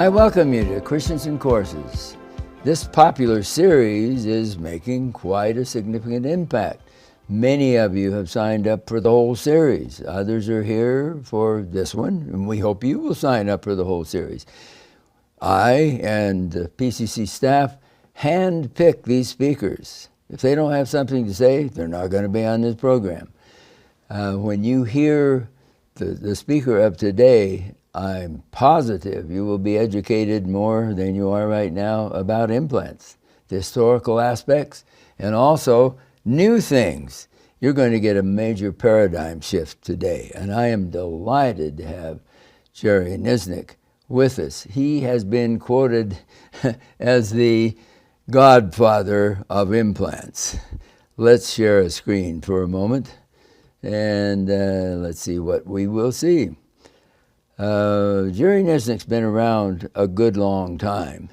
I welcome you to Christensen Courses. This popular series is making quite a significant impact. Many of you have signed up for the whole series. Others are here for this one, and we hope you will sign up for the whole series. I and the PCC staff hand-pick these speakers. If they don't have something to say, they're not going to be on this program. When you hear the speaker of today, I'm positive you will be educated more than you are right now about implants, the historical aspects, and also new things. You're going to get a major paradigm shift today, and I am delighted to have Jerry Niznick with us. He has been quoted as the godfather of implants. Let's share a screen for a moment, and let's see what we will see. Jerry Niznick's been around a good long time,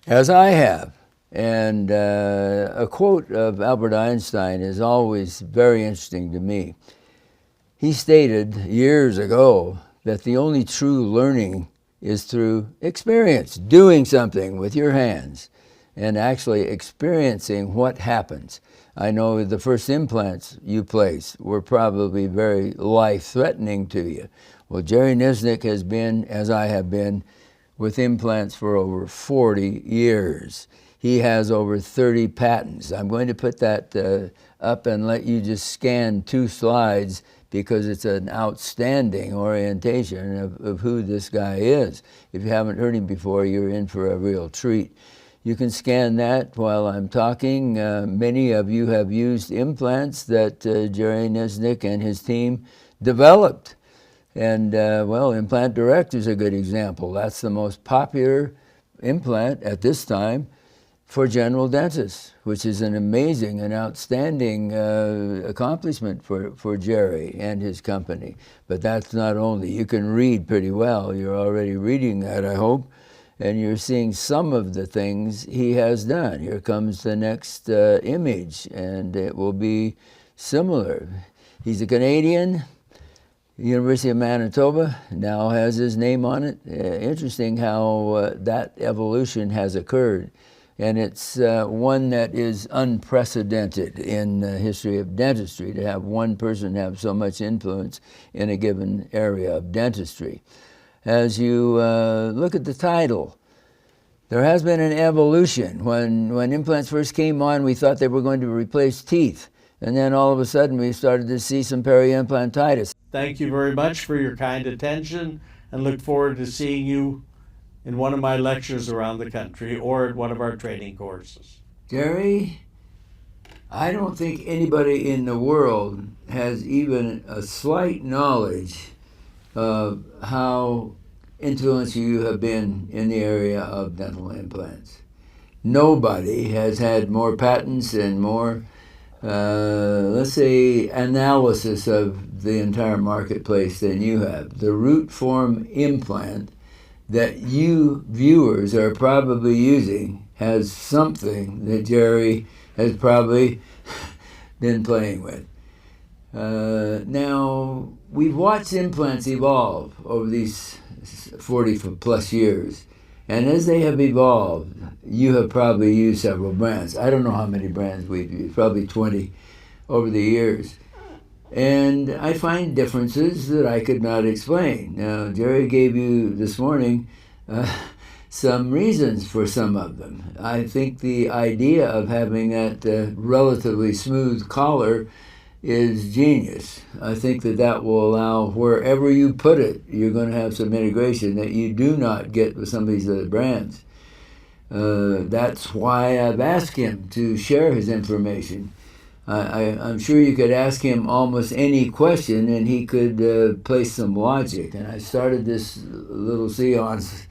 as I have. And a quote of Albert Einstein is always very interesting to me. He stated years ago that the only true learning is through experience, doing something with your hands and actually experiencing what happens. I know the first implants you placed were probably very life-threatening to you. Well, Jerry Niznick has been, as I have been, with implants for over 40 years. He has over 30 patents. I'm going to put that up and let you just scan 2 slides because it's an outstanding orientation of who this guy is. If you haven't heard him before, you're in for a real treat. You can scan that while I'm talking. Many of you have used implants that Jerry Niznick and his team developed. And, well, Implant Direct is a good example. That's the most popular implant at this time for general dentists, which is an amazing and outstanding accomplishment for Jerry and his company. But that's not only. You can read pretty well. You're already reading that, I hope. And you're seeing some of the things he has done. Here comes the next image, and it will be similar. He's a Canadian. University of Manitoba now has his name on it. Interesting how that evolution has occurred. And it's one that is unprecedented in the history of dentistry, to have one person have so much influence in a given area of dentistry. As you look at the title, there has been an evolution. When implants first came on, we thought they were going to replace teeth. And then all of a sudden, we started to see some peri-implantitis. Thank you very much for your kind attention, and look forward to seeing you in one of my lectures around the country or at one of our training courses. Jerry, I don't think anybody in the world has even a slight knowledge of how influential you have been in the area of dental implants. Nobody has had more patents and more let's say, analysis of the entire marketplace than you have. The root form implant that you viewers are probably using has something that Jerry has probably been playing with. Now, we've watched implants evolve over these 40 plus years. And as they have evolved, you have probably used several brands. I don't know how many brands we've used, probably 20 over the years. And I find differences that I could not explain. Now, Jerry gave you this morning some reasons for some of them. I think the idea of having that relatively smooth collar is genius. I think that will allow, wherever you put it, you're going to have some integration that you do not get with some of these other brands. That's why I've asked him to share his information. I'm sure you could ask him almost any question and he could place some logic. And I started this little seance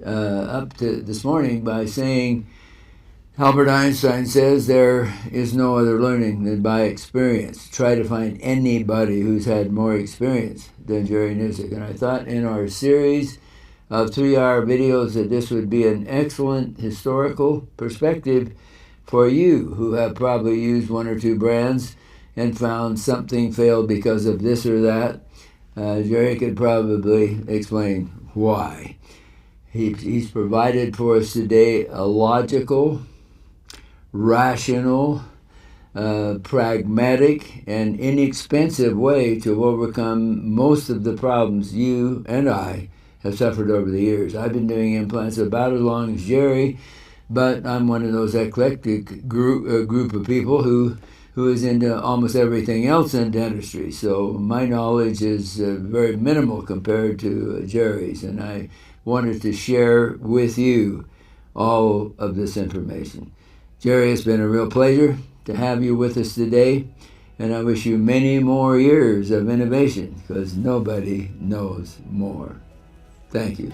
up to this morning by saying, Albert Einstein says there is no other learning than by experience. Try to find anybody who's had more experience than Jerry Niznick. And I thought in our series of 3-hour videos that this would be an excellent historical perspective for you who have probably used 1 or 2 brands and found something failed because of this or that. Jerry could probably explain why. He's provided for us today a logical, rational, pragmatic, and inexpensive way to overcome most of the problems you and I have suffered over the years. I've been doing implants about as long as Jerry, but I'm one of those eclectic group of people who is into almost everything else in dentistry. So my knowledge is very minimal compared to Jerry's, and I wanted to share with you all of this information. Jerry, it's been a real pleasure to have you with us today, and I wish you many more years of innovation because nobody knows more. Thank you.